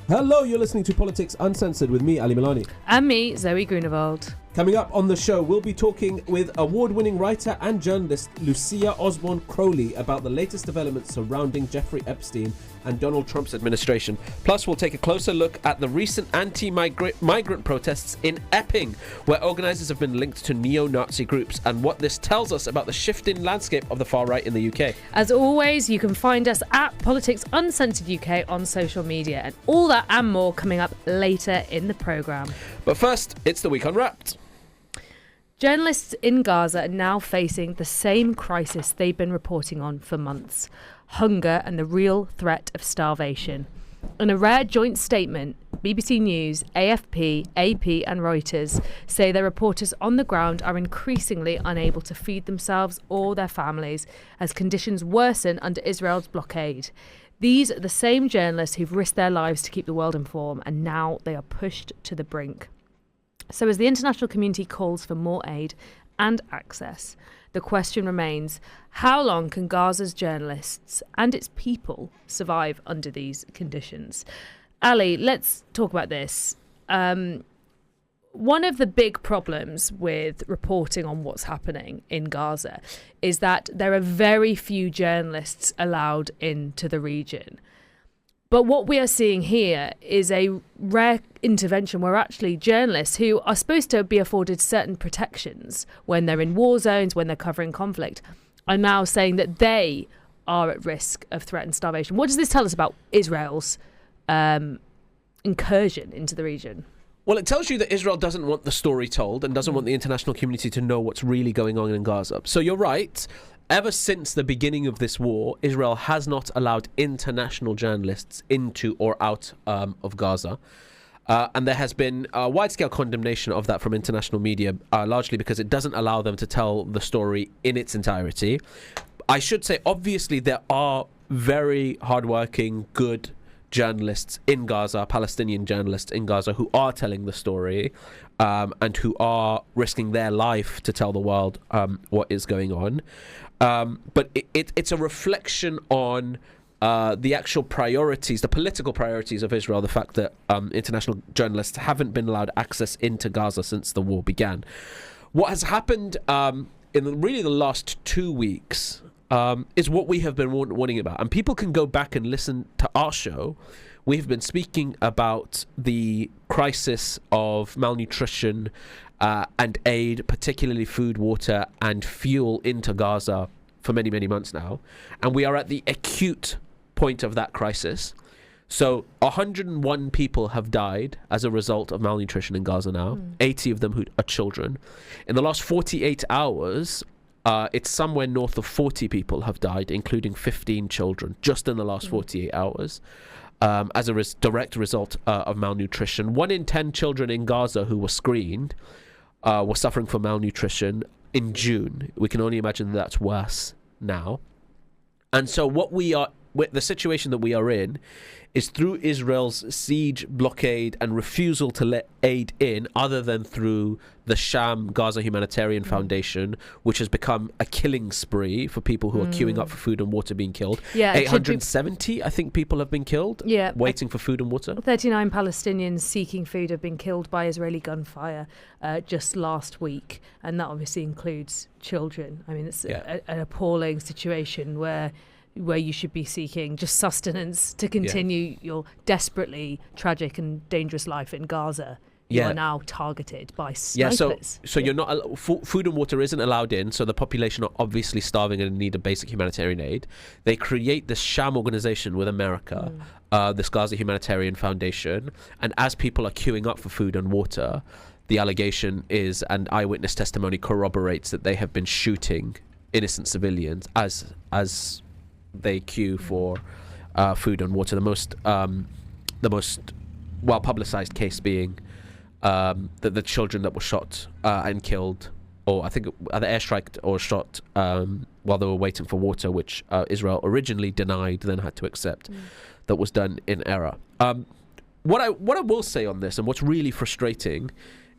Hello, you're listening to Politics Uncensored with me, Ali Milani. And me, Zoe Grunewald. Coming up on the show, we'll be talking with award-winning writer and journalist Lucia Osborne-Crowley about the latest developments surrounding Jeffrey Epstein and Donald Trump's administration. Plus, we'll take a closer look at the recent anti-migrant protests in Epping, where organisers have been linked to neo-Nazi groups, and what this tells us about the shifting landscape of the far right in the UK. As always, you can find us at Politics Uncensored UK on social media, and all that and more coming up later in the programme. But first, it's the Week Unwrapped. Journalists in Gaza are now facing the same crisis they've been reporting on for months: hunger and the real threat of starvation. In a rare joint statement, BBC News, AFP, AP and Reuters say their reporters on the ground are increasingly unable to feed themselves or their families as conditions worsen under Israel's blockade. These are the same journalists who've risked their lives to keep the world informed, and now they are pushed to the brink. So as the international community calls for more aid and access, the question remains, how long can Gaza's journalists and its people survive under these conditions? Ali, let's talk about this. One of the big problems with reporting on what's happening in Gaza is that there are very few journalists allowed into the region. But what we are seeing here is a rare intervention where actually journalists who are supposed to be afforded certain protections when they're in war zones, when they're covering conflict, are now saying that they are at risk of threat and starvation. What does this tell us about Israel's incursion into the region? Well, it tells you that Israel doesn't want the story told and doesn't want the international community to know what's really going on in Gaza. So you're right. Ever since the beginning of this war, Israel has not allowed international journalists into or out of Gaza. And there has been a wide-scale condemnation of that from international media, largely because it doesn't allow them to tell the story in its entirety. I should say, obviously, there are very hardworking, good journalists in Gaza, Palestinian journalists in Gaza, who are telling the story and who are risking their life to tell the world what is going on. But it's a reflection on the actual priorities, the political priorities of Israel, the fact that international journalists haven't been allowed access into Gaza since the war began. What has happened in really the last 2 weeks is what we have been warning about. And people can go back and listen to our show. We've been speaking about the crisis of malnutrition and aid, particularly food, water and fuel into Gaza for many, many months now. And we are at the acute point of that crisis. So 101 people have died as a result of malnutrition in Gaza now, 80 of them who are children. In the last 48 hours, it's somewhere north of 40 people have died, including 15 children, just in the last 48 hours, as a direct result of malnutrition. 1 in 10 children in Gaza who were screened were suffering from malnutrition in June. We can only imagine that's worse now. And so the situation that we are in is through Israel's siege, blockade and refusal to let aid in, other than through the sham Gaza Humanitarian Foundation, which has become a killing spree for people who are queuing up for food and water being killed. 870, I think, people have been killed waiting for food and water. 39 Palestinians seeking food have been killed by Israeli gunfire just last week. And that obviously includes children. I mean, it's an appalling situation where you should be seeking just sustenance to continue your desperately tragic and dangerous life in Gaza. You are now targeted by snipers. So you're not food and water isn't allowed in, so the population are obviously starving and in need of basic humanitarian aid. They create this sham organization with America, this Gaza Humanitarian Foundation, and as people are queuing up for food and water, the allegation is, and eyewitness testimony corroborates, that they have been shooting innocent civilians as they queue for food and water. The most well publicized case being the children that were shot and killed, or I think either airstriked or shot while they were waiting for water, which Israel originally denied, then had to accept that was done in error. What I will say on this, and what's really frustrating,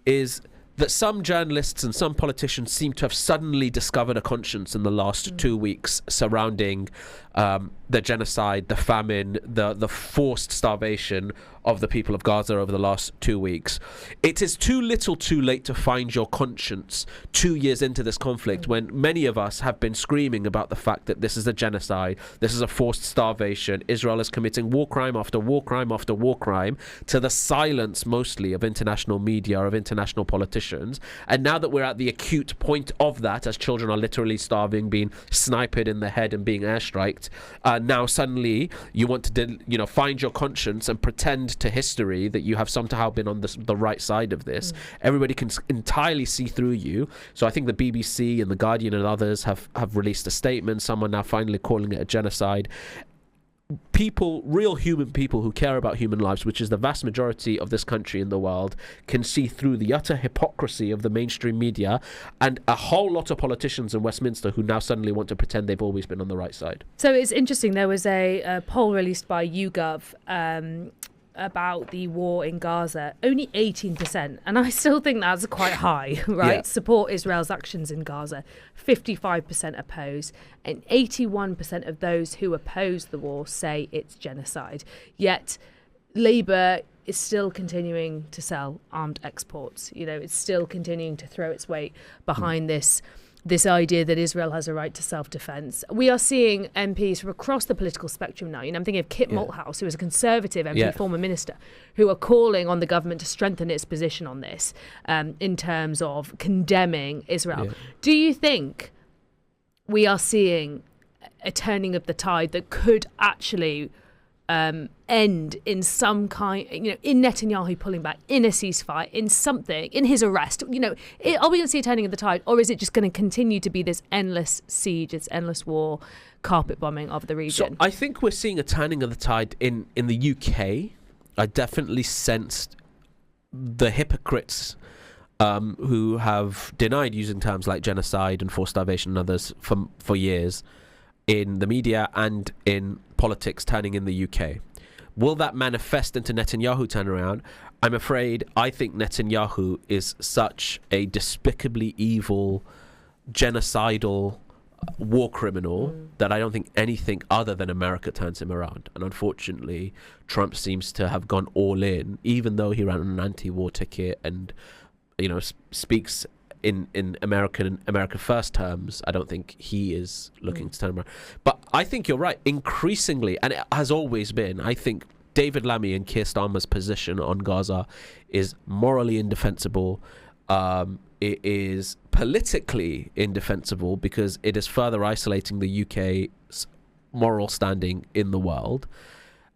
is that some journalists and some politicians seem to have suddenly discovered a conscience in the last 2 weeks surrounding the genocide, the famine, the forced starvation of the people of Gaza over the last 2 weeks. It is too little too late to find your conscience 2 years into this conflict, when many of us have been screaming about the fact that this is a genocide, this is a forced starvation, Israel is committing war crime after war crime after war crime, to the silence mostly of international media, of international politicians. And now that we're at the acute point of that, as children are literally starving, being sniped in the head and being airstriked, now suddenly you want to find your conscience and pretend to history that you have somehow been on the right side of this. Everybody can entirely see through you. So I think the BBC and the Guardian and others have released a statement. Some are now finally calling it a genocide. People, real human people who care about human lives, which is the vast majority of this country in the world, can see through the utter hypocrisy of the mainstream media and a whole lot of politicians in Westminster who now suddenly want to pretend they've always been on the right side. So it's interesting, there was a poll released by YouGov about the war in Gaza. Only 18%, and I still think that's quite high, right? Yeah. Support Israel's actions in Gaza. 55% oppose, and 81% of those who oppose the war say it's genocide. Yet Labour is still continuing to sell armed exports. It's still continuing to throw its weight behind this idea that Israel has a right to self-defense. We are seeing MPs from across the political spectrum now. I'm thinking of Kit Malthouse, who is a Conservative MP, former minister, who are calling on the government to strengthen its position on this in terms of condemning Israel. Yeah. Do you think we are seeing a turning of the tide that could actually end in some kind, in Netanyahu pulling back, in a ceasefire, in something, in his arrest? Are we going to see a turning of the tide, or is it just going to continue to be this endless siege, this endless war, carpet bombing of the region? So I think we're seeing a turning of the tide in the UK. I definitely sensed the hypocrites who have denied using terms like genocide and forced starvation and others for years in the media and in politics turning in the UK. Will that manifest into Netanyahu turnaround? I'm afraid I think Netanyahu is such a despicably evil, genocidal war criminal that I don't think anything other than America turns him around. And unfortunately, Trump seems to have gone all in, even though he ran on an anti-war ticket and speaks in America First terms. I don't think he is looking to turn around. But I think you're right. Increasingly, and it has always been, I think David Lammy and Keir Starmer's position on Gaza is morally indefensible. It is politically indefensible because it is further isolating the UK's moral standing in the world.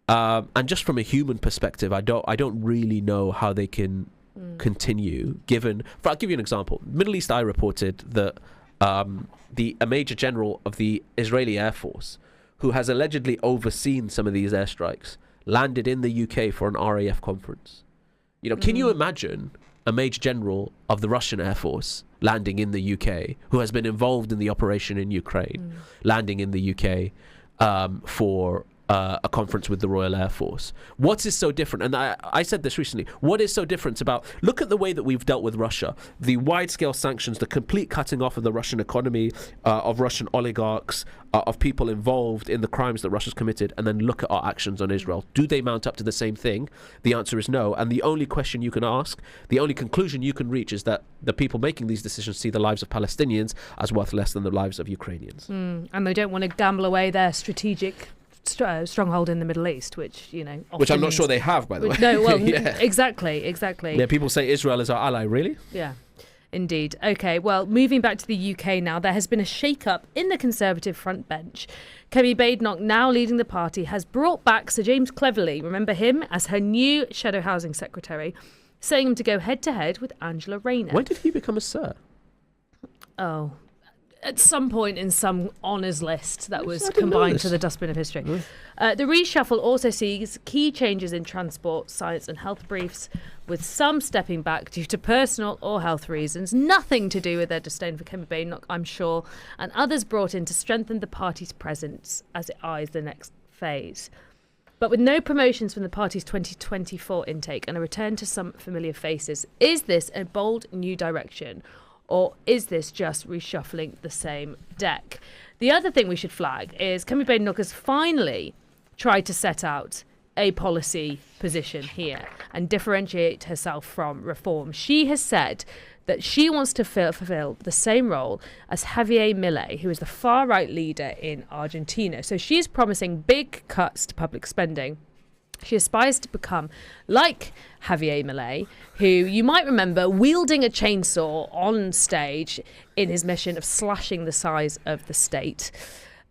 And just from a human perspective, I don't really know how they can continue, I'll give you an example. Middle East Eye reported that a major general of the Israeli Air Force, who has allegedly overseen some of these airstrikes, landed in the UK for an RAF conference. Can you imagine a major general of the Russian Air Force landing in the UK, who has been involved in the operation in Ukraine, landing in the UK for a conference with the Royal Air Force? What is so different? And I said this recently. What is so different about, look at the way that we've dealt with Russia, the wide-scale sanctions, the complete cutting off of the Russian economy, of Russian oligarchs, of people involved in the crimes that Russia's committed, and then look at our actions on Israel. Do they mount up to the same thing? The answer is no. And the only question you can ask, the only conclusion you can reach, is that the people making these decisions see the lives of Palestinians as worth less than the lives of Ukrainians. And they don't want to gamble away their strategic stronghold in the Middle East, which which I'm not sure they have, by the way. No, well, exactly. Yeah, people say Israel is our ally. Really? Yeah, indeed. Okay, well, moving back to the UK now, there has been a shake-up in the Conservative front bench. Kemi Badenoch, now leading the party, has brought back Sir James Cleverly, remember him, as her new Shadow Housing Secretary, saying him to go head-to-head with Angela Rayner. When did he become a Sir? Oh, at some point in some honours list that was combined to the dustbin of history. The reshuffle also sees key changes in transport, science and health briefs, with some stepping back due to personal or health reasons, nothing to do with their disdain for Kemi Badenoch, I'm sure, and others brought in to strengthen the party's presence as it eyes the next phase. But with no promotions from the party's 2024 intake and a return to some familiar faces, is this a bold new direction? Or is this just reshuffling the same deck? The other thing we should flag is Kemi Badenoch has finally tried to set out a policy position here and differentiate herself from reform. She has said that she wants to fulfill the same role as Javier Milei, who is the far-right leader in Argentina. So she is promising big cuts to public spending. She aspires to become like Javier Milei, who you might remember wielding a chainsaw on stage in his mission of slashing the size of the state.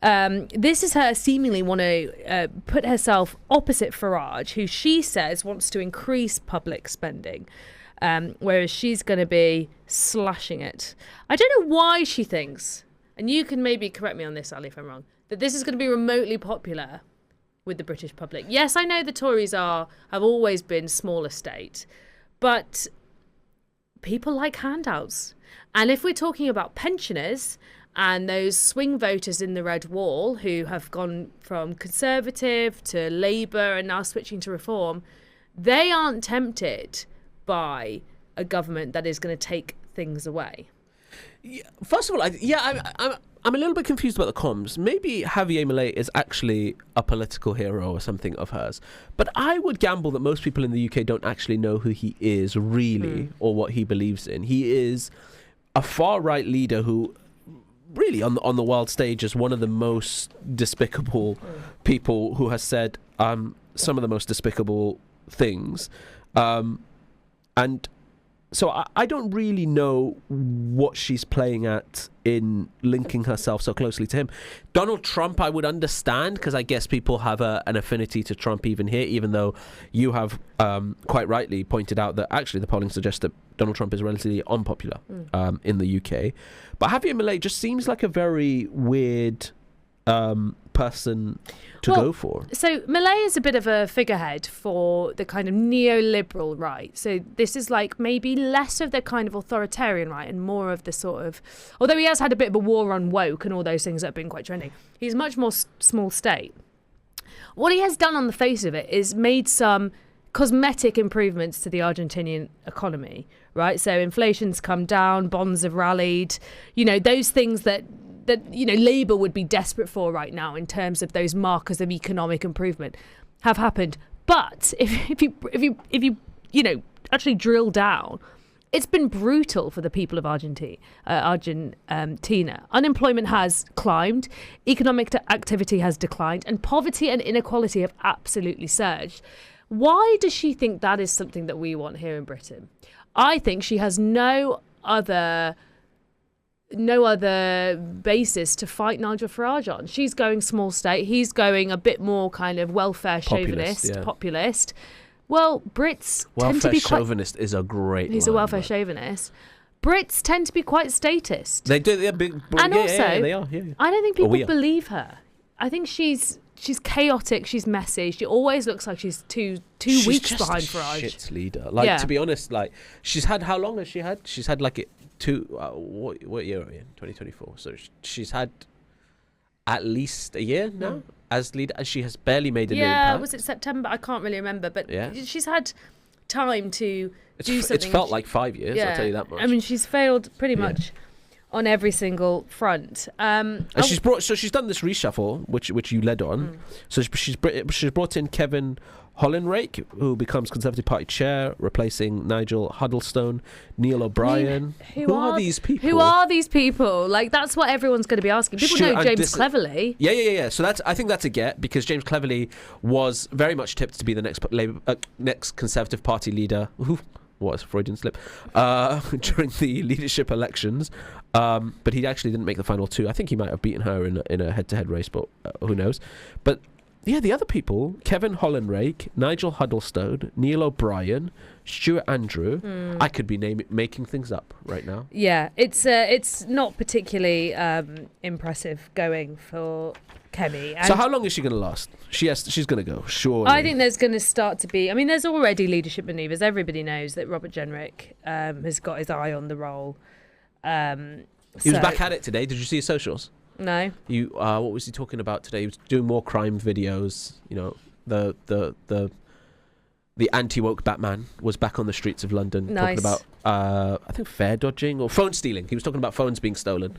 This is her seemingly want to put herself opposite Farage, who she says wants to increase public spending, whereas she's going to be slashing it. I don't know why she thinks, and you can maybe correct me on this, Ali, if I'm wrong, that this is going to be remotely popular with the British public. Yes, I know the Tories have always been smaller state, but people like handouts. And if we're talking about pensioners and those swing voters in the Red Wall who have gone from Conservative to Labour and now switching to Reform, they aren't tempted by a government that is going to take things away. Yeah, first of all, I'm a little bit confused about the comms. Maybe Javier Milei is actually a political hero or something of hers. But I would gamble that most people in the UK don't actually know who he is really or what he believes in. He is a far-right leader who really on the world stage is one of the most despicable people, who has said some of the most despicable things. And so I don't really know what she's playing at in linking herself so closely to him. Donald Trump, I would understand, because I guess people have an affinity to Trump even here, even though you have quite rightly pointed out that actually the polling suggests that Donald Trump is relatively unpopular in the UK. But Javier Milei just seems like a very weird person to go for. So Milei is a bit of a figurehead for the kind of neoliberal right. So this is like maybe less of the kind of authoritarian right and more of the sort of, although he has had a bit of a war on woke and all those things that have been quite trending, he's much more small state. What he has done on the face of it is made some cosmetic improvements to the Argentinian economy, right? So inflation's come down, bonds have rallied, those things that Labour would be desperate for right now in terms of those markers of economic improvement have happened. But if you actually drill down, it's been brutal for the people of Argentina. Unemployment has climbed, economic activity has declined, and poverty and inequality have absolutely surged. Why does she think that is something that we want here in Britain? I think she has no other basis to fight Nigel Farage on. She's going small state. He's going a bit more kind of welfare chauvinist, populist. Well, Brits tend to be quite... Welfare chauvinist is a great He's a welfare chauvinist. Brits tend to be quite statist. They do. They're big. And they are. Yeah. I don't think people believe her. I think she's chaotic. She's messy. She always looks like she's two weeks behind Farage. She's just a shit leader. To be honest, she's had, how long has she had? She's had what year are we in? 2024. So she's had at least a year now as leader, and she has barely made an impact. Yeah, was it September? I can't really remember, but she's had time to do something. It's felt like 5 years, I'll tell you that much. I mean, she's failed pretty much on every single front. And she's done this reshuffle, which you led on. So she's brought in Kevin Hollinrake, who becomes Conservative Party chair, replacing Nigel Huddlestone, Neil O'Brien. Who are these people? Who are these people? That's what everyone's going to be asking. People know James Cleverly. Yeah. So I think that's a get, because James Cleverly was very much tipped to be the next Conservative Party leader. What a Freudian slip. During the leadership elections. But he actually didn't make the final two. I think he might have beaten her in a head-to-head race, but who knows. But yeah, the other people, Kevin Hollinrake, Nigel Huddlestone, Neil O'Brien, Stuart Andrew. I could be making things up right now. Yeah, it's not particularly impressive going for Kemi. So how long is she going to last? She's going to go, surely. I think there's going to start to be... I mean, there's already leadership manoeuvres. Everybody knows that Robert Jenrick has got his eye on the role. He was back at it today. Did you see his socials? No. What was he talking about today? He was doing more crime videos. The anti-woke Batman was back on the streets of London. Nice. Talking about I think fare dodging or phone stealing. He was talking about phones being stolen.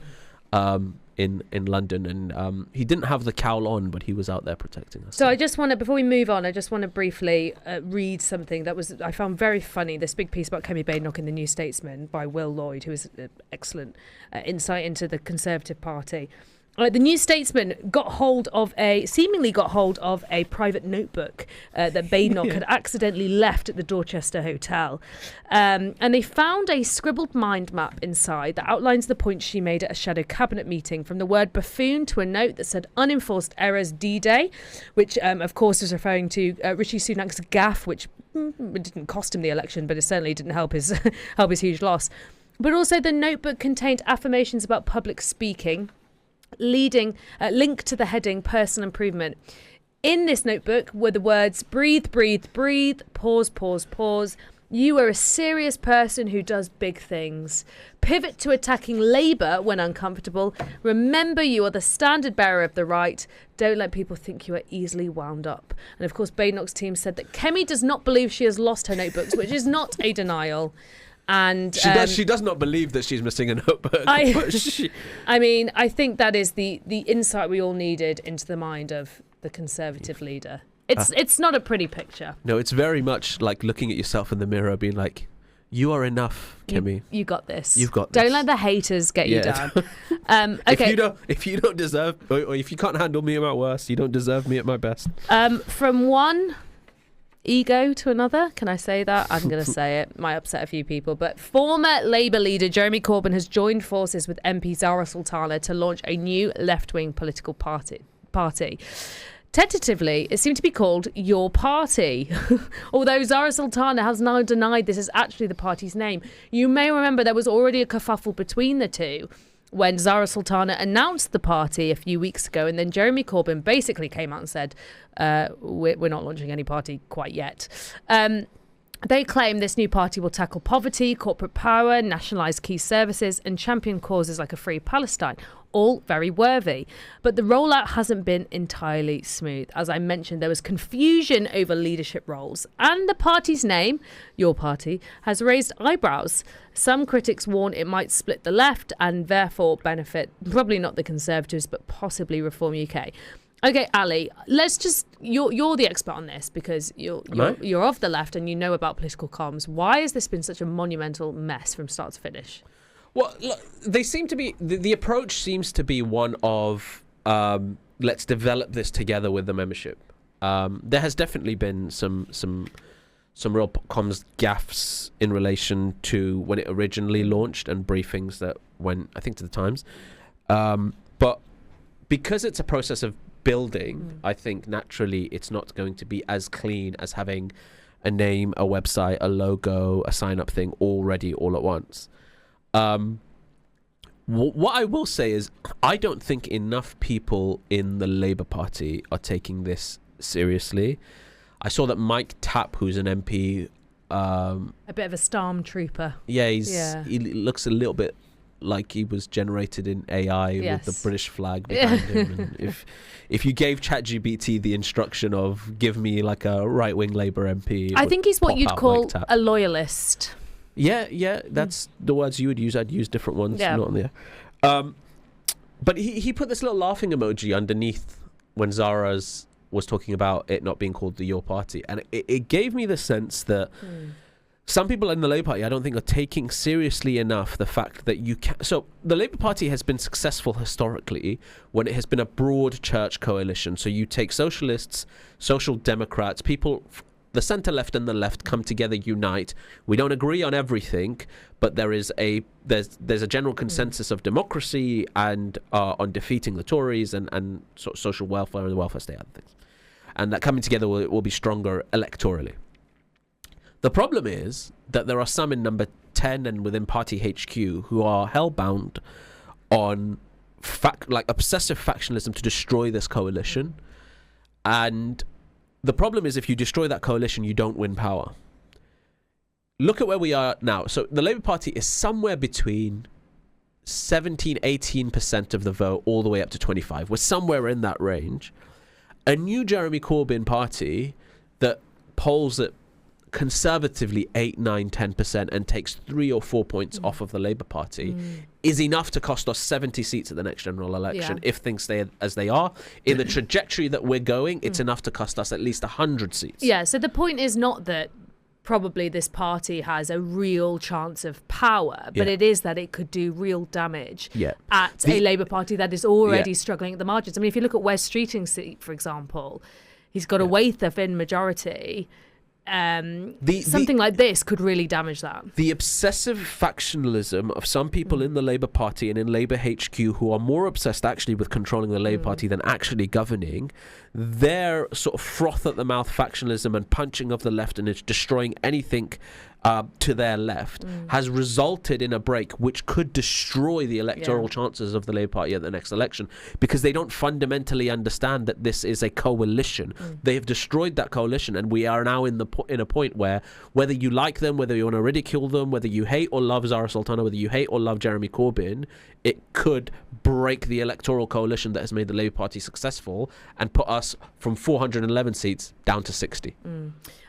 in London, and he didn't have the cowl on, but he was out there protecting us. So I just want to, before we move on, I just want to briefly read something that I found very funny. This big piece about Kemi Badenoch in the New Statesman by Will Lloyd, who is an excellent insight into the Conservative Party. The New Statesman seemingly got hold of a private notebook that Badenoch had accidentally left at the Dorchester Hotel. And they found a scribbled mind map inside that outlines the points she made at a shadow cabinet meeting, from the word buffoon to a note that said unenforced errors D-Day, which of course is referring to Rishi Sunak's gaffe, which didn't cost him the election, but it certainly didn't help his huge loss. But also the notebook contained affirmations about public speaking, linked to the heading personal improvement. In this notebook were the words breathe, breathe, breathe, pause, pause, pause. You are a serious person who does big things. Pivot to attacking Labour when uncomfortable. Remember, you are the standard bearer of the right. Don't let people think you are easily wound up. And of course, Badenoch's team said that Kemi does not believe she has lost her notebooks, which is not a denial. And she does not believe that she's missing a notebook. I mean, I think that is the insight we all needed into the mind of the Conservative leader. It's not a pretty picture. No, it's very much like looking at yourself in the mirror, being like, "You are enough, Kemi. You got this. You've got this. Don't let the haters get you down." Okay. If you don't deserve, or if you can't handle me at my worst, you don't deserve me at my best. From one ego to another, can I say that? I'm going to say it. Might upset a few people, but former Labour leader Jeremy Corbyn has joined forces with MP Zara Sultana to launch a new left-wing political party. Tentatively, it seemed to be called Your Party, although Zara Sultana has now denied this is actually the party's name. You may remember there was already a kerfuffle between the two when Zara Sultana announced the party a few weeks ago, and then Jeremy Corbyn basically came out and said, we're not launching any party quite yet. They claim this new party will tackle poverty, corporate power, nationalise key services and champion causes like a free Palestine. All very worthy. But the rollout hasn't been entirely smooth. As I mentioned, there was confusion over leadership roles. And the party's name, Your Party, has raised eyebrows. Some critics warn it might split the left and therefore benefit, probably not the Conservatives, but possibly Reform UK. Okay, Ali, let's just, you're the expert on this because you're of the left and you know about political comms. Why has this been such a monumental mess from start to finish? Well, look, they seem to be, the approach seems to be one of, let's develop this together with the membership. There has definitely been some real comms gaffes in relation to when it originally launched and briefings that went, I think, to the Times. But because it's a process of building, I think naturally it's not going to be as clean as having a name, a website, a logo, a sign-up thing already all at once. What I will say is I don't think enough people in the Labour Party are taking this seriously. I saw that Mike Tapp, who's an MP, a bit of a stormtrooper. Yeah, he looks a little bit like he was generated in AI with the British flag behind him. And if you gave ChatGPT the instruction of give me like a right-wing Labour MP, I think he's what you'd call a loyalist. Yeah, that's the words you would use. I'd use different ones. Yeah. Not on the air. But he put this little laughing emoji underneath when Zara's was talking about it not being called the Your Party. And it gave me the sense that some people in the Labour Party, I don't think, are taking seriously enough the fact that you can. So the Labour Party has been successful historically when it has been a broad church coalition. So you take socialists, social democrats, people, the centre left and the left come together, unite. We don't agree on everything, but there's a general consensus of democracy and on defeating the Tories and social welfare and the welfare state and things. And that coming together will be stronger electorally. The problem is that there are some in number 10 and within party HQ who are hellbound on obsessive factionalism to destroy this coalition. And the problem is if you destroy that coalition, you don't win power. Look at where we are now. So the Labour Party is somewhere between 17-18% of the vote all the way up to 25%. We're somewhere in that range. A new Jeremy Corbyn party that polls at conservatively 8, 9, 10% and takes 3 or 4 points off of the Labour Party is enough to cost us 70 seats at the next general election. If things stay as they are, in the trajectory that we're going, it's enough to cost us at least 100 seats. Yeah, so the point is not that probably this party has a real chance of power, but it is that it could do real damage at a Labour Party that is already struggling at the margins. I mean, if you look at Wes Streeting's seat, for example, he's got a Waither Finn majority. Something like this could really damage that. The obsessive factionalism of some people in the Labour Party and in Labour HQ who are more obsessed actually with controlling the Labour Party than actually governing, their sort of froth at the mouth factionalism and punching of the left and it's destroying anything to their left has resulted in a break which could destroy the electoral chances of the Labour Party at the next election, because they don't fundamentally understand that this is a coalition. They have destroyed that coalition, and we are now in a point where whether you like them, whether you want to ridicule them, whether you hate or love Zara Sultana, whether you hate or love Jeremy Corbyn, it could break the electoral coalition that has made the Labour Party successful and put us from 411 seats down to 60.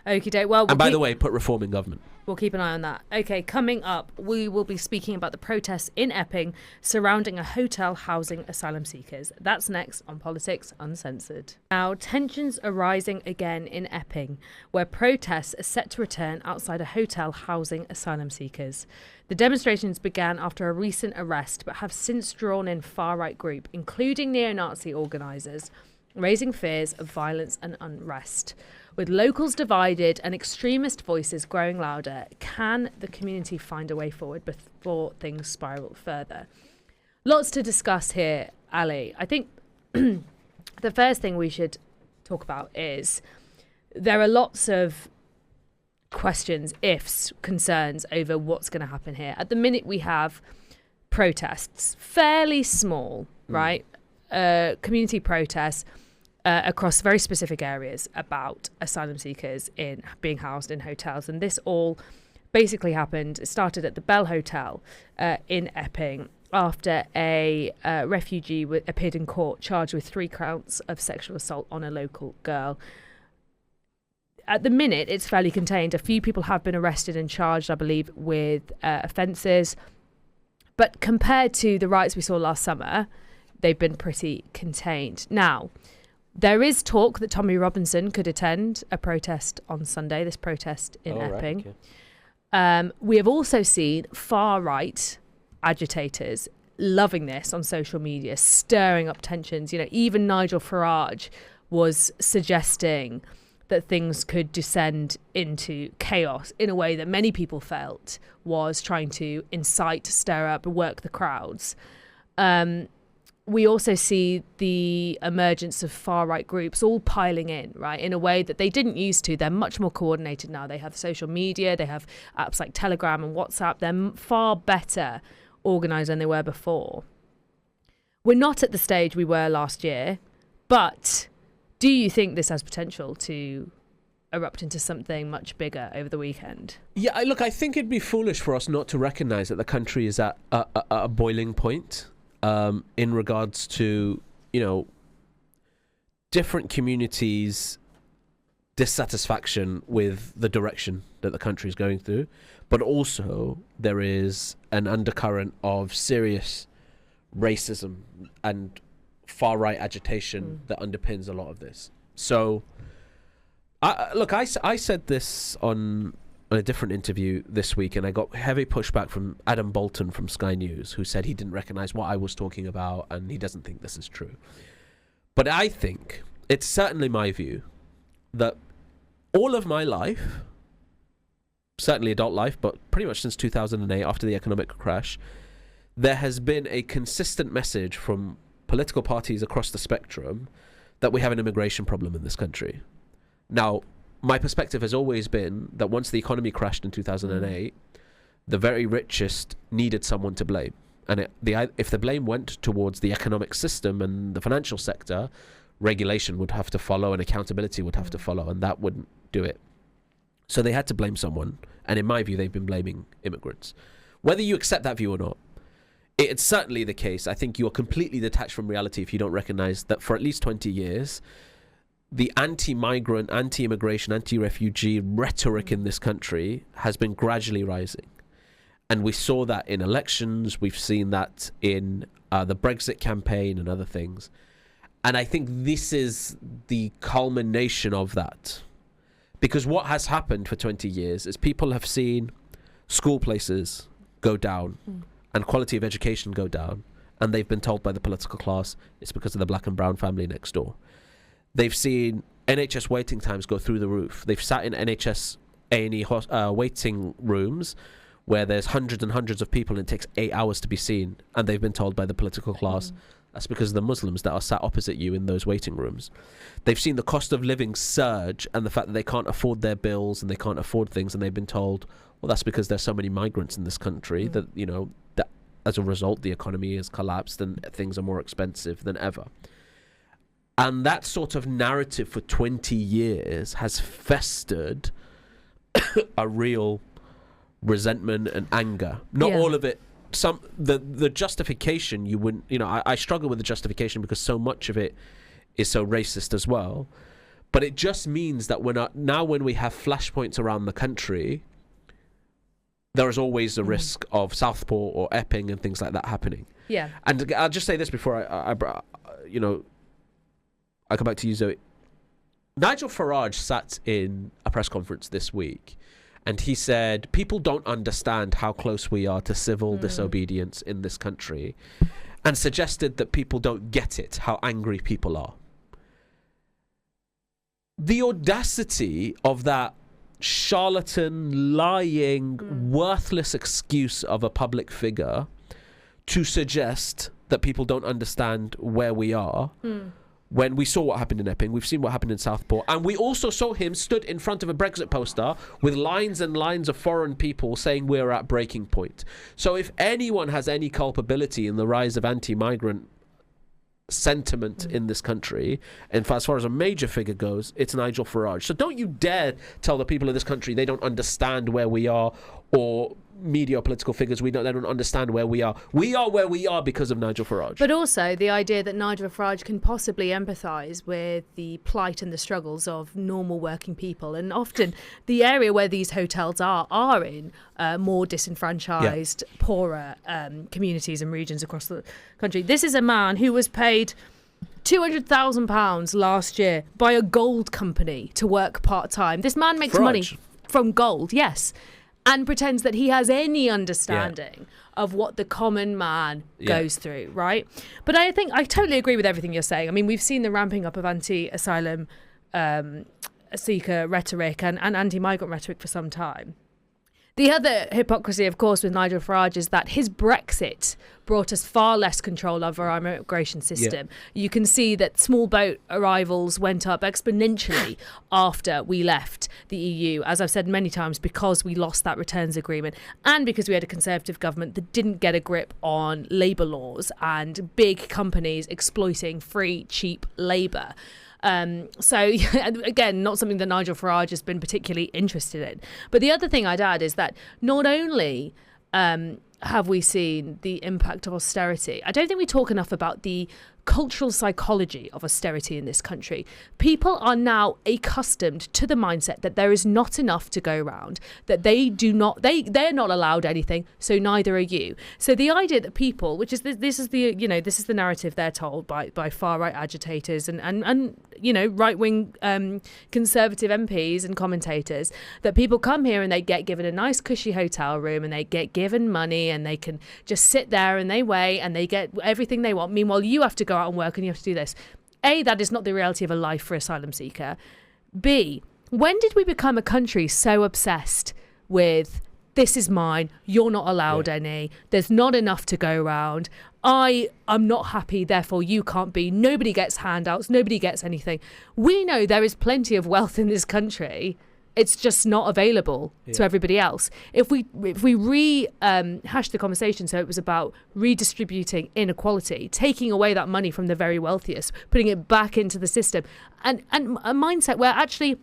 Okie doke. Well, and by the way, put reform in government. We'll keep an eye on that. Okay, coming up, we will be speaking about the protests in Epping surrounding a hotel housing asylum seekers. That's next on Politics Uncensored. Now, tensions are rising again in Epping, where protests are set to return outside a hotel housing asylum seekers. The demonstrations began after a recent arrest, but have since drawn in far-right group, including neo-Nazi organisers, raising fears of violence and unrest. With locals divided and extremist voices growing louder, can the community find a way forward before things spiral further? Lots to discuss here, Ali. I think the first thing we should talk about is there are lots of questions, ifs, concerns over what's going to happen here. At the minute, we have protests, fairly small, right? Community protests. Across very specific areas about asylum seekers being housed in hotels. And this all basically happened, it started at the Bell Hotel in Epping after a refugee appeared in court charged with 3 counts of sexual assault on a local girl. At the minute, it's fairly contained. A few people have been arrested and charged, I believe, with offences. But compared to the riots we saw last summer, they've been pretty contained. Now, there is talk that Tommy Robinson could attend a protest on Sunday, this protest in Epping. Right, okay. We have also seen far-right agitators loving this on social media, stirring up tensions. You know, even Nigel Farage was suggesting that things could descend into chaos in a way that many people felt was trying to incite, stir up, work the crowds. We also see the emergence of far-right groups all piling in, right, in a way that they didn't used to. They're much more coordinated now. They have social media, they have apps like Telegram and WhatsApp. They're far better organised than they were before. We're not at the stage we were last year, but do you think this has potential to erupt into something much bigger over the weekend? Yeah, look, I think it'd be foolish for us not to recognise that the country is at a boiling point. In regards to, you know, different communities' dissatisfaction with the direction that the country is going through, but also there is an undercurrent of serious racism and far-right agitation that underpins a lot of this. So, I said this on a different interview this week, and I got heavy pushback from Adam Bolton from Sky News, who said he didn't recognise what I was talking about and he doesn't think this is true. But I think it's certainly my view that all of my life, certainly adult life, but pretty much since 2008, after the economic crash, there has been a consistent message from political parties across the spectrum that we have an immigration problem in this country. Now, my perspective has always been that once the economy crashed in 2008, the very richest needed someone to blame. And if the blame went towards the economic system and the financial sector, regulation would have to follow and accountability would have to follow, and that wouldn't do it. So they had to blame someone. And in my view, they've been blaming immigrants. Whether you accept that view or not, it's certainly the case. I think you're completely detached from reality if you don't recognize that for at least 20 years, the anti-migrant, anti-immigration, anti-refugee rhetoric in this country has been gradually rising. And we saw that in elections. We've seen that in the Brexit campaign and other things. And I think this is the culmination of that. Because what has happened for 20 years is people have seen school places go down and quality of education go down. And they've been told by the political class it's because of the black and brown family next door. They've seen NHS waiting times go through the roof. They've sat in NHS A&E waiting rooms where there's hundreds and hundreds of people and it takes 8 hours to be seen. And they've been told by the political class that's because of the Muslims that are sat opposite you in those waiting rooms. They've seen the cost of living surge and the fact that they can't afford their bills and they can't afford things. And they've been told, well, that's because there's so many migrants in this country that, you know, that as a result, the economy has collapsed and things are more expensive than ever. And that sort of narrative for 20 years has festered a real resentment and anger. Not all of it. The justification, you wouldn't, you know, I struggle with the justification because so much of it is so racist as well. But it just means that when we have flashpoints around the country, there is always the risk of Southport or Epping and things like that happening. Yeah. And I'll just say this before I come back to you, Zoe. Nigel Farage sat in a press conference this week and he said, people don't understand how close we are to civil disobedience in this country, and suggested that people don't get it, how angry people are. The audacity of that charlatan, lying, worthless excuse of a public figure to suggest that people don't understand where we are. When we saw what happened in Epping, we've seen what happened in Southport, and we also saw him stood in front of a Brexit poster with lines and lines of foreign people saying we're at breaking point. So if anyone has any culpability in the rise of anti-migrant sentiment in this country, and as far as a major figure goes, it's Nigel Farage. So don't you dare tell the people of this country they don't understand where we are, or media or political figures they don't understand where we are. We are where we are because of Nigel Farage. But also the idea that Nigel Farage can possibly empathise with the plight and the struggles of normal working people, and often the area where these hotels are in more disenfranchised, poorer communities and regions across the country. This is a man who was paid £200,000 last year by a gold company to work part-time. This man makes money from gold, yes, and pretends that he has any understanding of what the common man goes through, right? But I think I totally agree with everything you're saying. I mean, we've seen the ramping up of anti-asylum seeker rhetoric and anti-migrant rhetoric for some time. The other hypocrisy, of course, with Nigel Farage is that his Brexit brought us far less control over our immigration system. You can see that small boat arrivals went up exponentially after we left the EU, as I've said many times, because we lost that returns agreement and because we had a Conservative government that didn't get a grip on labour laws and big companies exploiting free, cheap labour. So again, not something that Nigel Farage has been particularly interested in. But the other thing I'd add is that not only have we seen the impact of austerity, I don't think we talk enough about the cultural psychology of austerity in this country. People are now accustomed to the mindset that there is not enough to go around, that they're not allowed anything, so neither are you. So the idea that people, which is this is the narrative they're told by far right agitators and right-wing conservative MPs and commentators, that people come here and they get given a nice cushy hotel room and they get given money and they can just sit there and they wait and they get everything they want. Meanwhile, you have to go out and work and you have to do this. A, that is not the reality of a life for asylum seeker. B, when did we become a country so obsessed with this is mine, you're not allowed any, there's not enough to go around, I'm not happy, therefore you can't be, nobody gets handouts, nobody gets anything. We know there is plenty of wealth in this country. It's just not available to everybody else. If we rehash the conversation, so it was about redistributing inequality, taking away that money from the very wealthiest, putting it back into the system, and a mindset where actually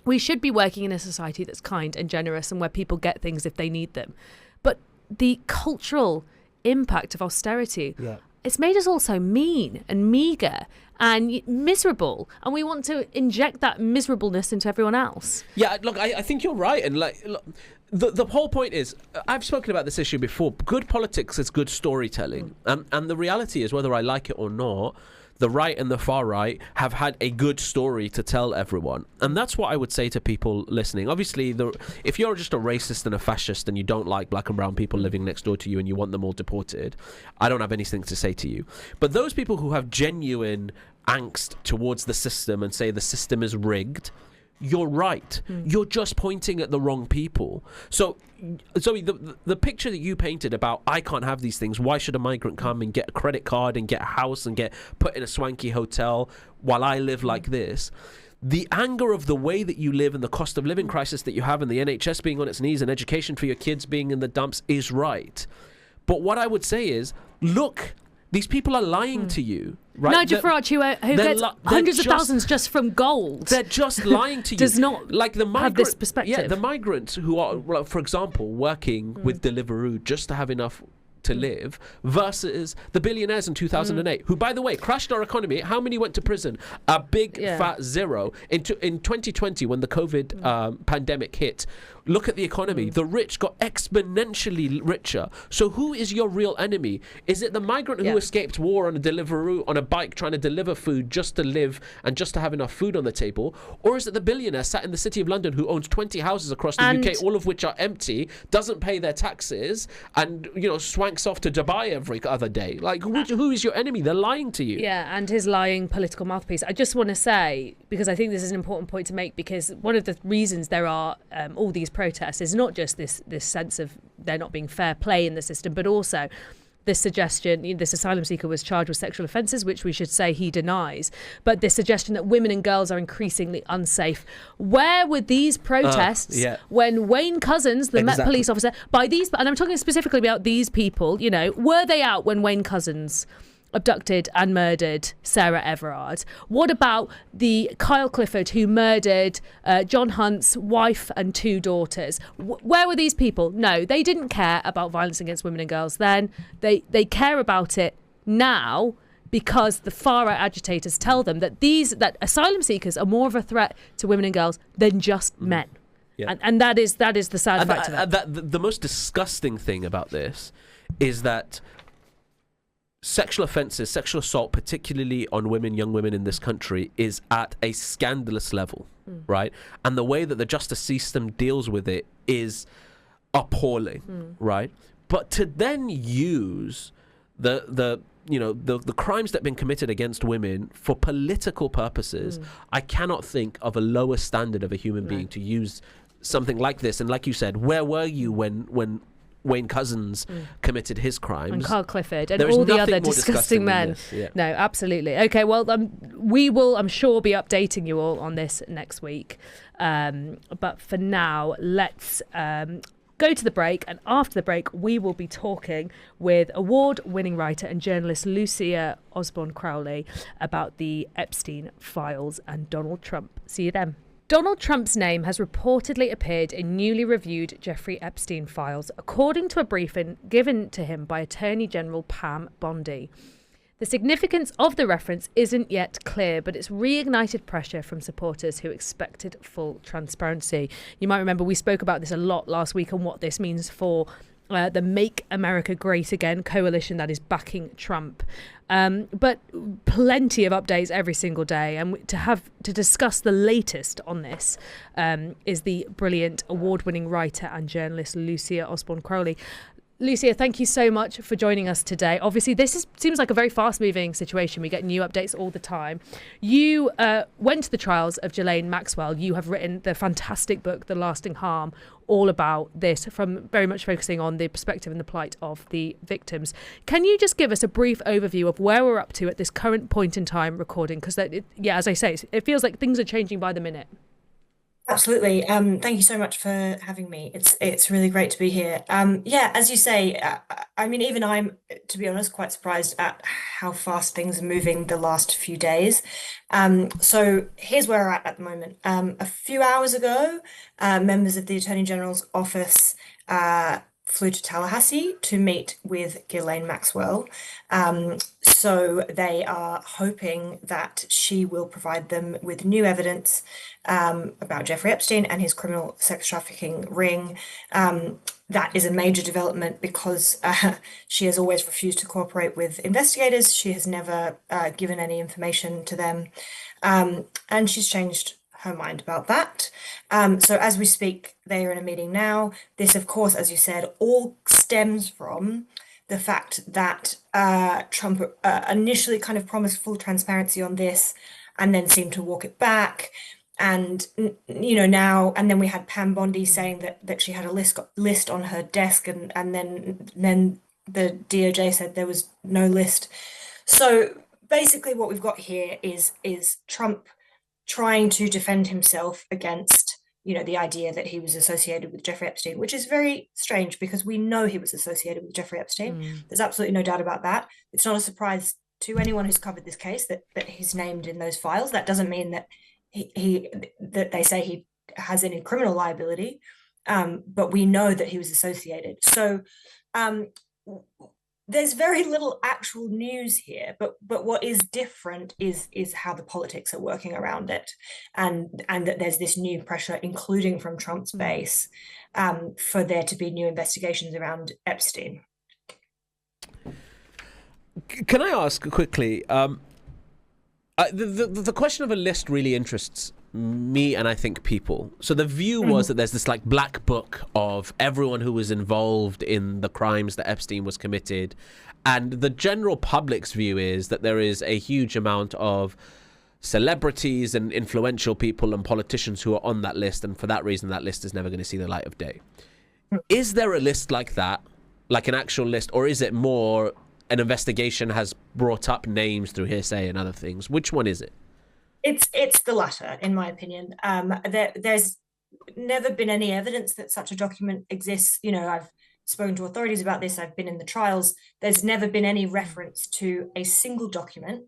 we should be working in a society that's kind and generous and where people get things if they need them. But the cultural impact of austerity, it's made us all so mean and meagre and miserable, and we want to inject that miserableness into everyone else. Yeah, look, I think you're right, and like, look, the whole point is, I've spoken about this issue before. Good politics is good storytelling, and the reality is, whether I like it or not, the right and the far right have had a good story to tell everyone. And that's what I would say to people listening. Obviously, if you're just a racist and a fascist and you don't like black and brown people living next door to you and you want them all deported, I don't have anything to say to you. But those people who have genuine angst towards the system and say the system is rigged, you're right. You're just pointing at the wrong people. So, Zoe, the picture that you painted about, I can't have these things, why should a migrant come and get a credit card and get a house and get put in a swanky hotel while I live like this? The anger of the way that you live and the cost of living crisis that you have and the NHS being on its knees and education for your kids being in the dumps is right. But what I would say is, look, these people are lying to you. Right? Nigel Farage, who gets hundreds of thousands just from gold. They're just lying to you. Does not like the have this perspective. Yeah, the migrants who are, well, for example, working with Deliveroo just to have enough to live, versus the billionaires in 2008, who, by the way, crashed our economy. How many went to prison? A big fat zero. In 2020, when the COVID pandemic hit, look at the economy. The rich got exponentially richer. So who is your real enemy? Is it the migrant who escaped war on a Deliveroo, on a bike, trying to deliver food just to live and just to have enough food on the table? Or is it the billionaire sat in the city of London who owns 20 houses across the UK, all of which are empty, doesn't pay their taxes, and, you know, swanks off to Dubai every other day? Like, who is your enemy? They're lying to you. Yeah, and his lying political mouthpiece. I just want to say, because I think this is an important point to make, because one of the reasons there are all these protests is not just this sense of there not being fair play in the system, but also this suggestion, this asylum seeker was charged with sexual offences, which we should say he denies, but this suggestion that women and girls are increasingly unsafe. Where were these protests when Wayne Couzens, the Met police officer, and I'm talking specifically about these people, you know, were they out when Wayne Couzens abducted and murdered Sarah Everard? What about the Kyle Clifford who murdered John Hunt's wife and 2 daughters? Where were these people? No, they didn't care about violence against women and girls then. They care about it now, because the far right agitators tell them that asylum seekers are more of a threat to women and girls than just men. Yeah. And that is the sad fact of it. The most disgusting thing about this is that sexual offences, sexual assault, particularly on women, young women in this country, is at a scandalous level, right? And the way that the justice system deals with it is appalling, right? But to then use the crimes that have been committed against women for political purposes, I cannot think of a lower standard of a human being to use something like this. And like you said, where were you when Wayne Couzens committed his crimes? And Carl Clifford and all the other disgusting men. No, absolutely. Okay, well, we will, I'm sure, be updating you all on this next week. But for now, let's go to the break. And after the break, we will be talking with award-winning writer and journalist Lucia Osborne-Crowley about the Epstein files and Donald Trump. See you then. Donald Trump's name has reportedly appeared in newly reviewed Jeffrey Epstein files, according to a briefing given to him by Attorney General Pam Bondi. The significance of the reference isn't yet clear, but it's reignited pressure from supporters who expected full transparency. You might remember we spoke about this a lot last week and what this means for the Make America Great Again coalition that is backing Trump. But plenty of updates every single day. And to discuss the latest on this is the brilliant award-winning writer and journalist Lucia Osborne-Crowley. Lucia, thank you so much for joining us today. Obviously, seems like a very fast-moving situation. We get new updates all the time. You went to the trials of Ghislaine Maxwell. You have written the fantastic book, The Lasting Harm, all about this, from very much focusing on the perspective and the plight of the victims. Can you just give us a brief overview of where we're up to at this current point in time recording? Because, as I say, it feels like things are changing by the minute. Absolutely. Thank you so much for having me. It's really great to be here. As you say, I mean, even I'm, to be honest, quite surprised at how fast things are moving the last few days. So here's where we're at the moment. A few hours ago, members of the Attorney General's office flew to Tallahassee to meet with Ghislaine Maxwell. So they are hoping that she will provide them with new evidence about Jeffrey Epstein and his criminal sex trafficking ring. That is a major development because she has always refused to cooperate with investigators. She has never given any information to them. And she's changed her mind about that. So as we speak, they are in a meeting now. This, of course, as you said, all stems from the fact that Trump initially kind of promised full transparency on this and then seemed to walk it back. And, now, and then we had Pam Bondi saying that she had a list on her desk and then the DOJ said there was no list. So basically what we've got here is Trump trying to defend himself against, the idea that he was associated with Jeffrey Epstein, which is very strange because we know he was associated with Jeffrey Epstein. There's absolutely no doubt about that. It's not a surprise to anyone who's covered this case that he's named in those files. That doesn't mean that that they say he has any criminal liability, but we know that he was associated. So there's very little actual news here, but what is different is how the politics are working around it, and that there's this new pressure, including from Trump's base, for there to be new investigations around Epstein. Can I ask quickly? The question of a list really interests me and I think people. So the view was that there's this like black book of everyone who was involved in the crimes that Epstein was committed, and the general public's view is that there is a huge amount of celebrities and influential people and politicians who are on that list, and for that reason that list is never going to see the light of day. Is there a list like that, like an actual list, or is it more an investigation has brought up names through hearsay and other things? Which one is it? It's the latter, in my opinion. There's never been any evidence that such a document exists. I've spoken to authorities about this. I've been in the trials. There's never been any reference to a single document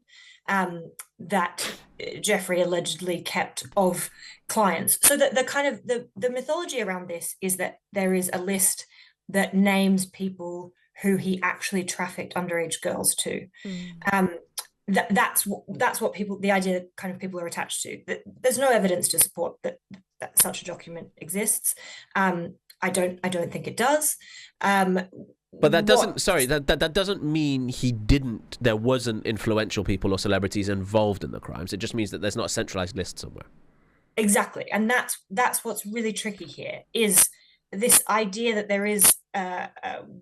that Jeffrey allegedly kept of clients. So the mythology around this is that there is a list that names people who he actually trafficked underage girls to. That's what people, the idea that kind of people are attached to. There's no evidence to support that such a document exists. I don't think it does. But that doesn't. That doesn't mean there wasn't influential people or celebrities involved in the crimes. It just means that there's not a centralized list somewhere. Exactly, and that's what's really tricky here is this idea that there is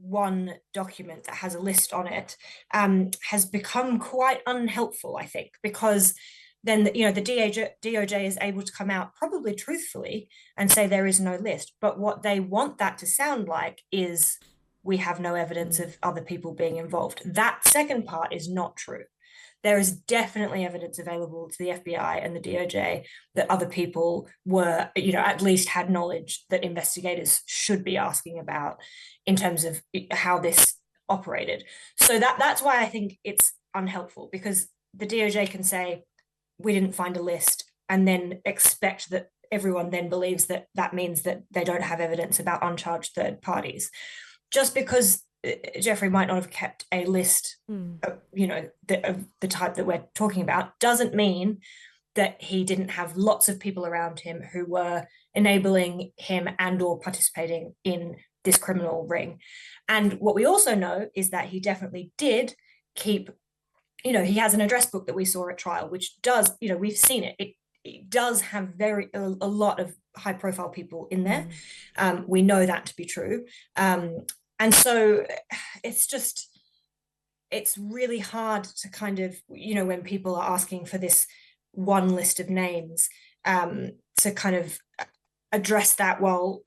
one document that has a list on it has become quite unhelpful, I think, because then the DOJ is able to come out probably truthfully and say there is no list. But what they want that to sound like is we have no evidence of other people being involved. That second part is not true. There is definitely evidence available to the FBI and the DOJ that other people were, at least had knowledge that investigators should be asking about in terms of how this operated. So that's why I think it's unhelpful, because the DOJ can say, we didn't find a list, and then expect that everyone then believes that means that they don't have evidence about uncharged third parties. Just because Jeffrey might not have kept a list, of the type that we're talking about, doesn't mean that he didn't have lots of people around him who were enabling him and or participating in this criminal ring. And what we also know is that he definitely did keep, he has an address book that we saw at trial, which does, we've seen it. It does have a lot of high profile people in there. We know that to be true. And so it's really hard to kind of, when people are asking for this one list of names, to kind of address that while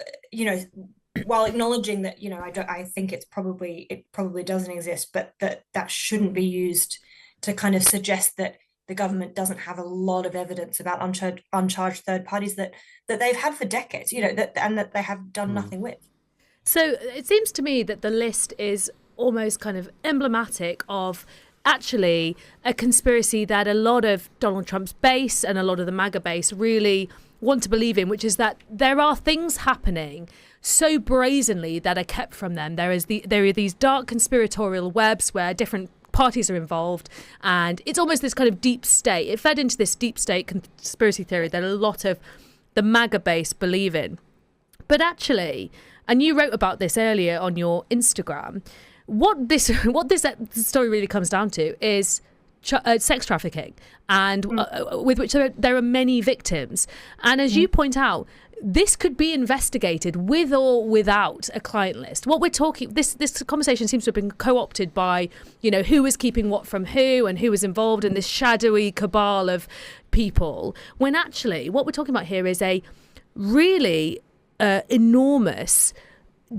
acknowledging that, I think it probably doesn't exist, but that shouldn't be used to kind of suggest that the government doesn't have a lot of evidence about uncharged third parties that they've had for decades, and that they have done nothing with. So it seems to me that the list is almost kind of emblematic of actually a conspiracy that a lot of Donald Trump's base and a lot of the MAGA base really want to believe in, which is that there are things happening so brazenly that are kept from them. There are these dark conspiratorial webs where different parties are involved, and it's almost this kind of deep state. It fed into this deep state conspiracy theory that a lot of the MAGA base believe in. But actually, and you wrote about this earlier on your Instagram, what this story really comes down to is sex trafficking, and with which there are many victims. And as you point out, this could be investigated with or without a client list. What we're talking, this conversation seems to have been co-opted by, who was keeping what from who and who was involved in this shadowy cabal of people, when actually what we're talking about here is a really enormous,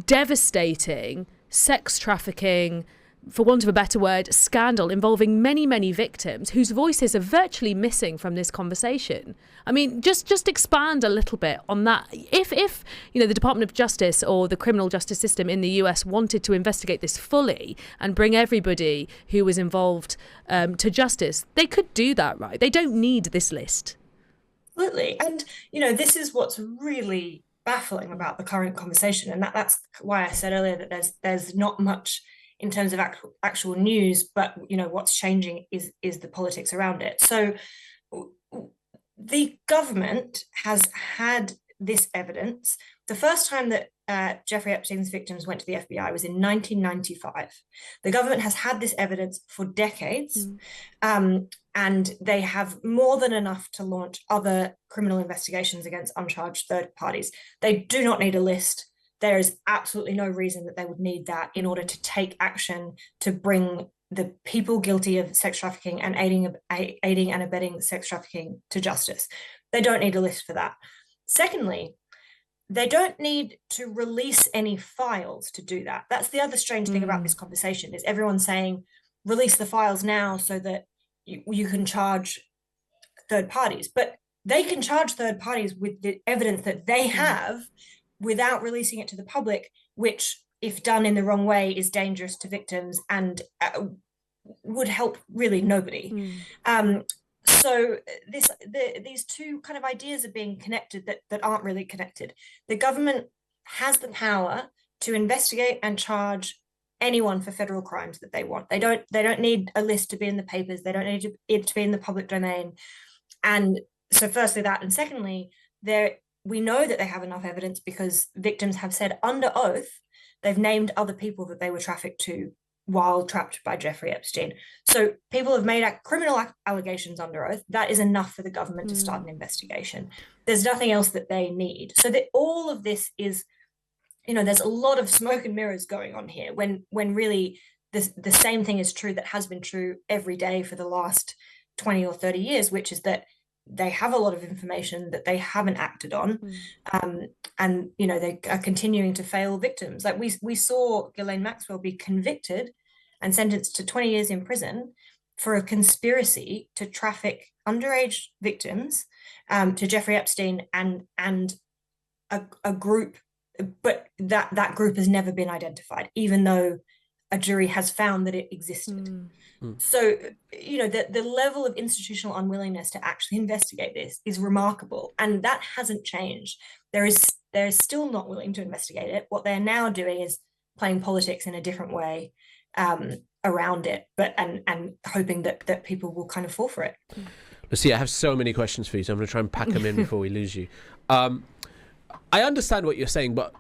devastating sex trafficking, for want of a better word, scandal involving many, many victims whose voices are virtually missing from this conversation. I mean, just expand a little bit on that. If the Department of Justice or the criminal justice system in the US wanted to investigate this fully and bring everybody who was involved to justice, they could do that, right? They don't need this list. Absolutely. And, this is what's really baffling about the current conversation. And that's why I said earlier that there's not much in terms of actual news, but what's changing is the politics around it. So the government has had this evidence. The first time that Jeffrey Epstein's victims went to the FBI was in 1995. The government has had this evidence for decades, and they have more than enough to launch other criminal investigations against uncharged third parties. They do not need a list. There is absolutely no reason that they would need that in order to take action to bring the people guilty of sex trafficking and aiding and abetting sex trafficking to justice. They don't need a list for that. Secondly, they don't need to release any files to do that. That's the other strange thing about this conversation, is everyone saying, release the files now so that you can charge third parties. But they can charge third parties with the evidence that they have without releasing it to the public, which, if done in the wrong way, is dangerous to victims and would help really nobody. So these two kind of ideas are being connected that aren't really connected. The government has the power to investigate and charge anyone for federal crimes that they want. They don't need a list to be in the papers. They don't need it to be in the public domain. And so firstly that, and secondly, we know that they have enough evidence because victims have said under oath they've named other people that they were trafficked to while trapped by Jeffrey Epstein. So people have made criminal allegations under oath. That is enough for the government to start an investigation. There's nothing else that they need. So that all of this is, there's a lot of smoke and mirrors going on here when really the same thing is true that has been true every day for the last 20 or 30 years, which is that they have a lot of information that they haven't acted on, and they are continuing to fail victims. Like we saw Ghislaine Maxwell be convicted and sentenced to 20 years in prison for a conspiracy to traffic underage victims to Jeffrey Epstein and a group, but that group has never been identified, even though a jury has found that it existed. So, the level of institutional unwillingness to actually investigate this is remarkable. And that hasn't changed. They're still not willing to investigate it. What they're now doing is playing politics in a different way around it, and hoping that people will kind of fall for it. Lucia, I have so many questions for you, so I'm going to try and pack them in before we lose you. I understand what you're saying, but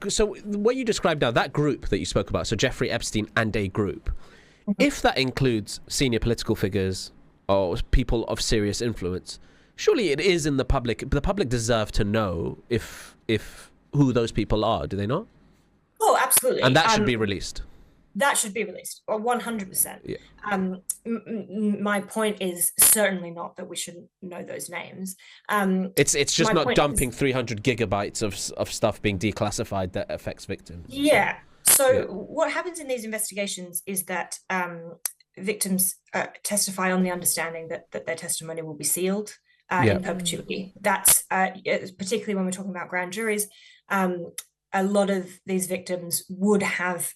so what you described now, that group that you spoke about, so Jeffrey Epstein and a group, if that includes senior political figures or people of serious influence, surely it is in the public. The public deserve to know if who those people are, do they not? Oh, absolutely. And that should be released. That should be released, or 100%. Yeah. My point is certainly not that we shouldn't know those names. It's just not dumping 300 gigabytes of stuff being declassified that affects victims. Yeah. So what happens in these investigations is that victims testify on the understanding that their testimony will be sealed in perpetuity. That's particularly when we're talking about grand juries. A lot of these victims would have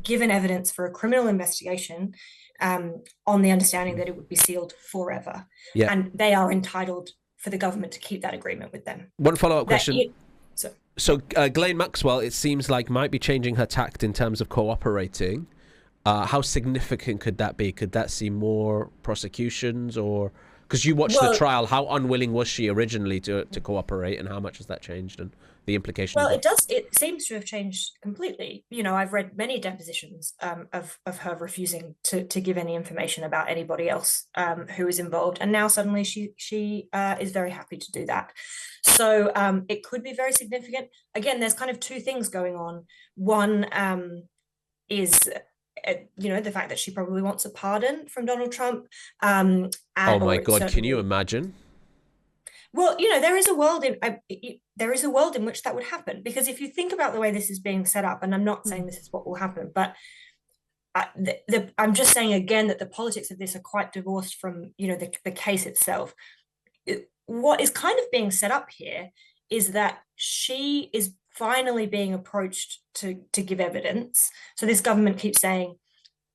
given evidence for a criminal investigation on the understanding that it would be sealed forever. Yeah. And they are entitled for the government to keep that agreement with them. One follow-up question. So Ghislaine Maxwell, it seems like, might be changing her tact in terms of cooperating. How significant could that be? Could that see more prosecutions, or because you watched the trial, how unwilling was she originally to cooperate, and how much has that changed, and the implications? Well, it seems to have changed completely. I've read many depositions of her refusing to give any information about anybody else who is involved, and now suddenly she is very happy to do that. So it could be very significant. Again, there's kind of two things going on. One is the fact that she probably wants a pardon from Donald Trump. Oh my God, can you imagine? Well, there is a world in which that would happen, because if you think about the way this is being set up, and I'm not saying this is what will happen, but I'm just saying again that the politics of this are quite divorced from the case itself. What is kind of being set up here is that she is finally being approached to give evidence. So this government keeps saying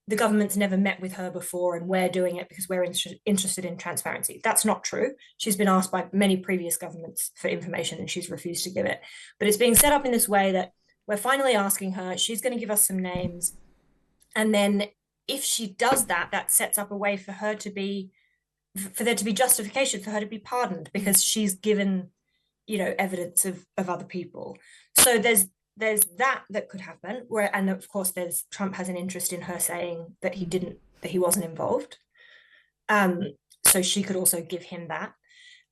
the government's never met with her before and we're doing it because we're interested in transparency. That's not true. She's been asked by many previous governments for information and she's refused to give it. But it's being set up in this way that we're finally asking her, she's going to give us some names. And then if she does that, that sets up a way for there to be justification for her to be pardoned, because she's given evidence of other people. So there's that could happen, and of course Trump has an interest in her saying that he wasn't involved. So she could also give him that.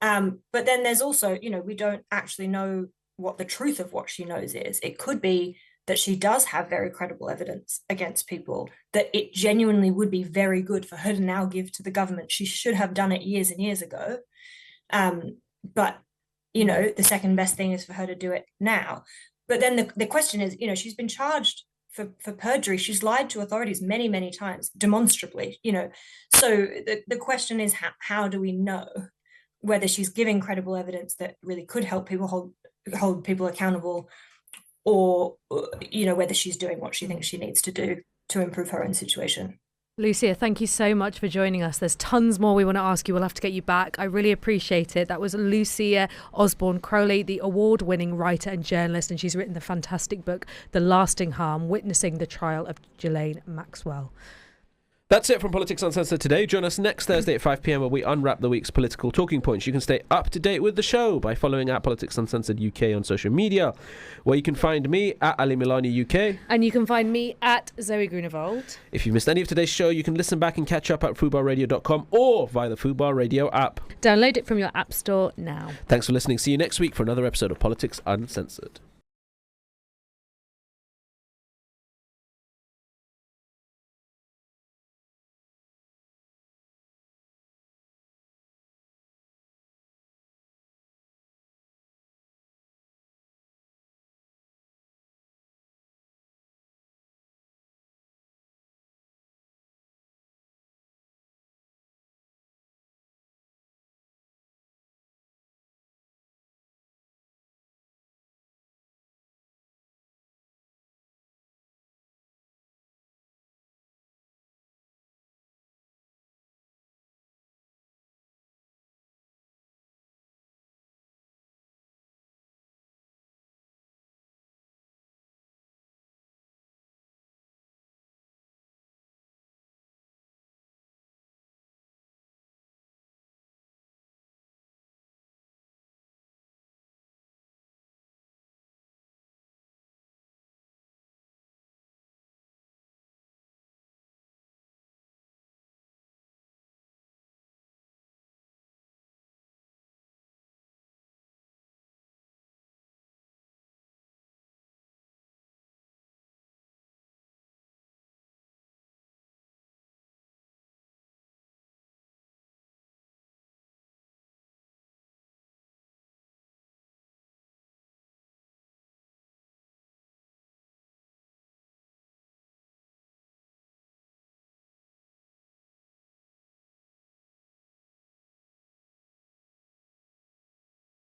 But then there's also, we don't actually know what the truth of what she knows is. It could be that she does have very credible evidence against people, that it genuinely would be very good for her to now give to the government. She should have done it years and years ago. But the second best thing is for her to do it now. But then the question is, she's been charged for perjury. She's lied to authorities many, many times, demonstrably, So the question is, how do we know whether she's giving credible evidence that really could help people hold people accountable, or, whether she's doing what she thinks she needs to do to improve her own situation. Lucia, thank you so much for joining us. There's tons more we want to ask you. We'll have to get you back. I really appreciate it. That was Lucia Osborne-Crowley, the award-winning writer and journalist, and she's written the fantastic book, The Lasting Harm, Witnessing the Trial of Ghislaine Maxwell. That's it from Politics Uncensored today. Join us next Thursday at 5 p.m. where we unwrap the week's political talking points. You can stay up to date with the show by following at Politics Uncensored UK on social media, where you can find me at Ali Milani UK. And you can find me at Zoe Grunewald. If you missed any of today's show, you can listen back and catch up at FUBARradio.com or via the FUBAR Radio app. Download it from your app store now. Thanks for listening. See you next week for another episode of Politics Uncensored.